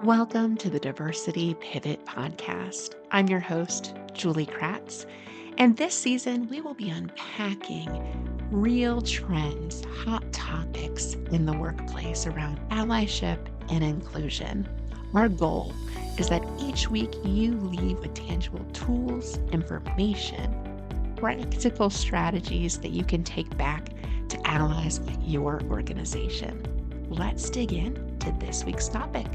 Welcome to the Diversity Pivot Podcast. I'm your host, Julie Kratz, and this season we will be unpacking real trends, hot topics in the workplace around allyship and inclusion. Our goal is that each week you leave with tangible tools, information, practical strategies that you can take back to allies at your organization. Let's dig in to this week's topic.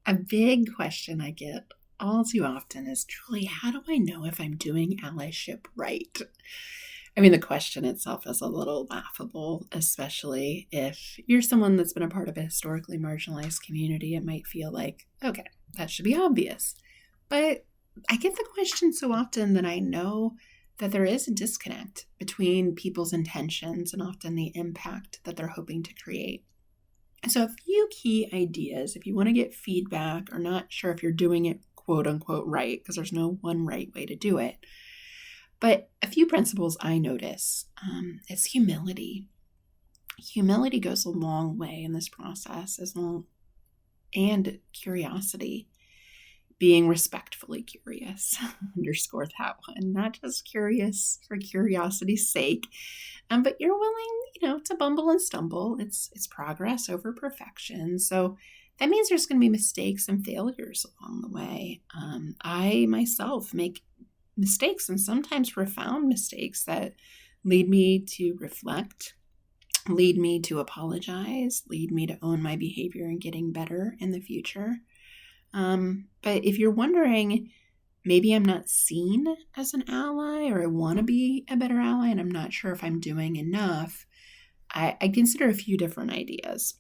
A big question I get all too often is, Julie, how do I know if I'm doing allyship right? I mean, the question itself is a little laughable, especially if you're someone that's been a part of a historically marginalized community. It might feel like, okay, that should be obvious. But I get the question so often that I know that there is a disconnect between people's intentions and often the impact that they're hoping to create. So a few key ideas, if you want to get feedback or not sure if you're doing it quote unquote right, because there's no one right way to do it. But a few principles I notice is humility. Humility goes a long way in this process, and curiosity. Being respectfully curious, underscore that one, not just curious for curiosity's sake, but you're willing, to bumble and stumble. It's progress over perfection. So that means there's going to be mistakes and failures along the way. I myself make mistakes, and sometimes profound mistakes that lead me to reflect, lead me to apologize, lead me to own my behavior and getting better in the future. But if you're wondering, maybe I'm not seen as an ally, or I want to be a better ally and I'm not sure if I'm doing enough, I consider a few different ideas.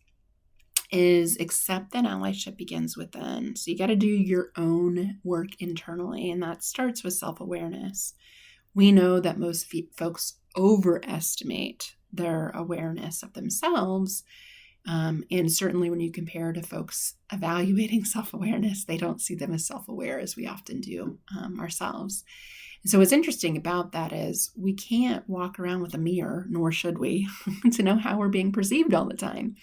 Is accept that allyship begins within. So you got to do your own work internally, and that starts with self-awareness. We know that most folks overestimate their awareness of themselves. And certainly when you compare to folks evaluating self-awareness, they don't see them as self-aware as we often do ourselves. And so what's interesting about that is we can't walk around with a mirror, nor should we, to know how we're being perceived all the time.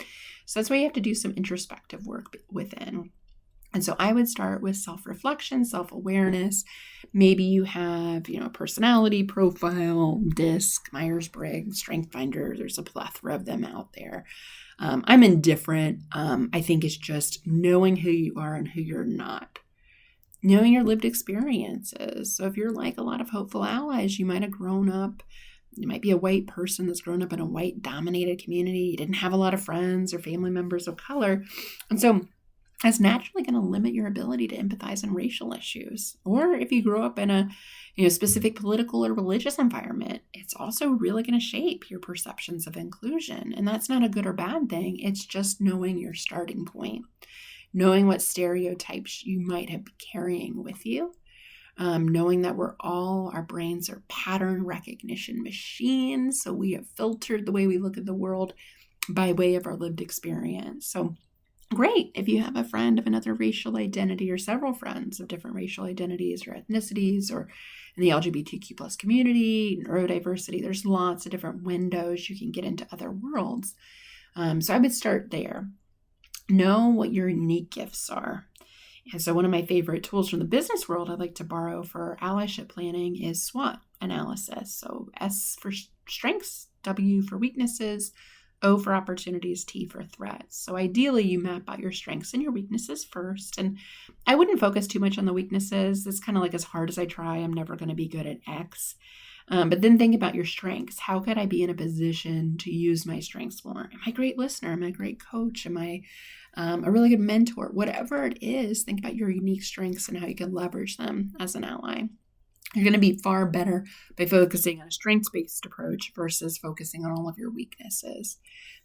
So that's why you have to do some introspective work within. And so I would start with self-reflection, self-awareness. Maybe you have, a personality profile, DISC, Myers-Briggs, StrengthsFinder. There's a plethora of them out there. I'm indifferent. I think it's just knowing who you are and who you're not. Knowing your lived experiences. So if you're like a lot of hopeful allies, you might have grown up, you might be a white person that's grown up in a white-dominated community. You didn't have a lot of friends or family members of color. And so that's naturally going to limit your ability to empathize on racial issues. Or if you grow up in a specific political or religious environment, it's also really going to shape your perceptions of inclusion. And that's not a good or bad thing. It's just knowing your starting point, knowing what stereotypes you might have been carrying with you, knowing that our brains are pattern recognition machines. So we have filtered the way we look at the world by way of our lived experience. So great if you have a friend of another racial identity, or several friends of different racial identities or ethnicities, or in the LGBTQ plus community, neurodiversity. There's lots of different windows you can get into other worlds. So I would start there. Know what your unique gifts are. And so one of my favorite tools from the business world I like to borrow for allyship planning is SWOT analysis. So S for strengths, W for weaknesses, O for opportunities, T for threats. So ideally, you map out your strengths and your weaknesses first. And I wouldn't focus too much on the weaknesses. It's kind of like, as hard as I try, I'm never going to be good at X. But then think about your strengths. How could I be in a position to use my strengths more? Am I a great listener? Am I a great coach? Am I a really good mentor? Whatever it is, think about your unique strengths and how you can leverage them as an ally. You're going to be far better by focusing on a strengths-based approach versus focusing on all of your weaknesses.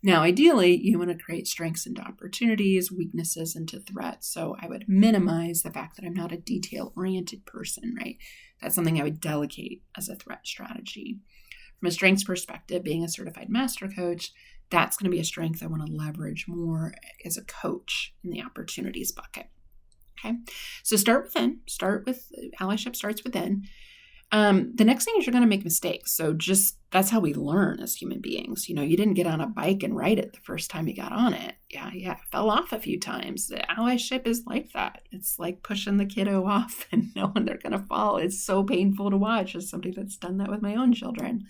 Now, ideally, you want to create strengths into opportunities, weaknesses into threats. So I would minimize the fact that I'm not a detail-oriented person, right? That's something I would delegate as a threat strategy. From a strengths perspective, being a certified master coach, that's going to be a strength I want to leverage more as a coach in the opportunities bucket. Okay, so start within. Allyship starts within. The next thing is you're going to make mistakes. So that's how we learn as human beings. You didn't get on a bike and ride it the first time you got on it. Yeah. Fell off a few times. The allyship is like that. It's like pushing the kiddo off and knowing they're going to fall. It's so painful to watch as somebody that's done that with my own children.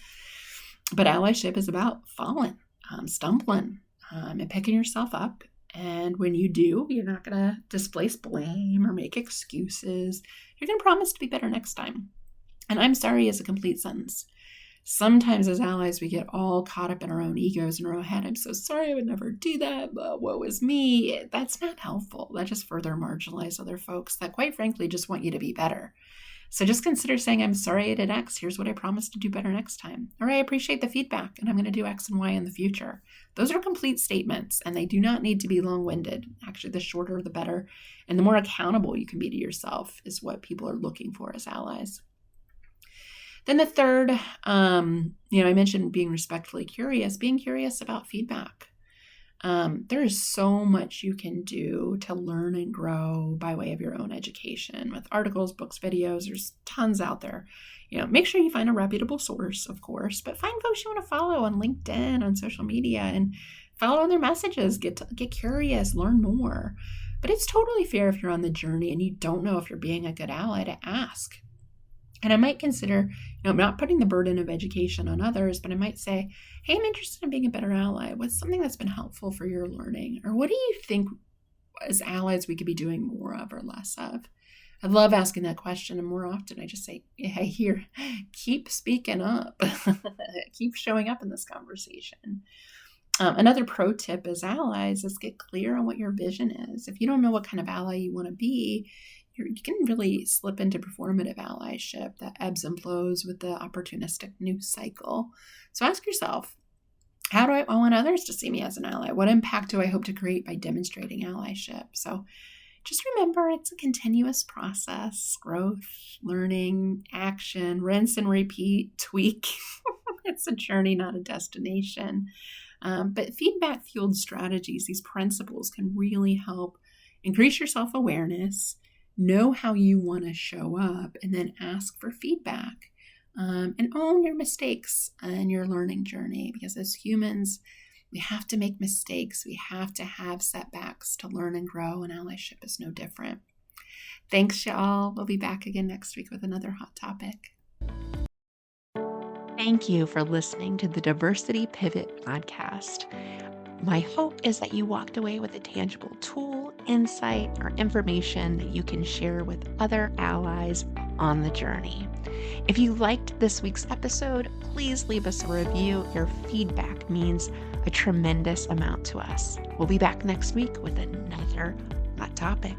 But allyship is about falling, stumbling, and picking yourself up. And when you do, you're not going to displace blame or make excuses. You're going to promise to be better next time. And I'm sorry is a complete sentence. Sometimes as allies, we get all caught up in our own egos and our own head. I'm so sorry, I would never do that. But woe is me. That's not helpful. That just further marginalizes other folks that quite frankly just want you to be better. So just consider saying, I'm sorry I did X. Here's what I promise to do better next time. Or I appreciate the feedback and I'm going to do X and Y in the future. Those are complete statements and they do not need to be long-winded. Actually, the shorter, the better. And the more accountable you can be to yourself is what people are looking for as allies. Then the third, I mentioned being respectfully curious, being curious about feedback. There is so much you can do to learn and grow by way of your own education with articles, books, videos. There's tons out there. Make sure you find a reputable source, of course, but find folks you want to follow on LinkedIn, on social media, and follow on their messages. Get curious, learn more. But it's totally fair if you're on the journey and you don't know if you're being a good ally to ask. And I might consider, not putting the burden of education on others, but I might say, hey, I'm interested in being a better ally. What's something that's been helpful for your learning? Or what do you think as allies we could be doing more of or less of? I love asking that question. And more often I just say, hey, keep speaking up. Keep showing up in this conversation. Another pro tip as allies is get clear on what your vision is. If you don't know what kind of ally you want to be, you can really slip into performative allyship that ebbs and flows with the opportunistic news cycle. So ask yourself, how do I want others to see me as an ally? What impact do I hope to create by demonstrating allyship? So just remember, it's a continuous process, growth, learning, action, rinse and repeat, tweak. It's a journey, not a destination. But feedback-fueled strategies, these principles can really help increase your self-awareness, know how you want to show up, and then ask for feedback and own your mistakes and your learning journey. Because as humans, we have to make mistakes. We have to have setbacks to learn and grow, and allyship is no different. Thanks, y'all. We'll be back again next week with another hot topic. Thank you for listening to the Diversity Pivot podcast. My hope is that you walked away with a tangible tool, insight, or information that you can share with other allies on the journey. If you liked this week's episode, please leave us a review. Your feedback means a tremendous amount to us. We'll be back next week with another hot topic.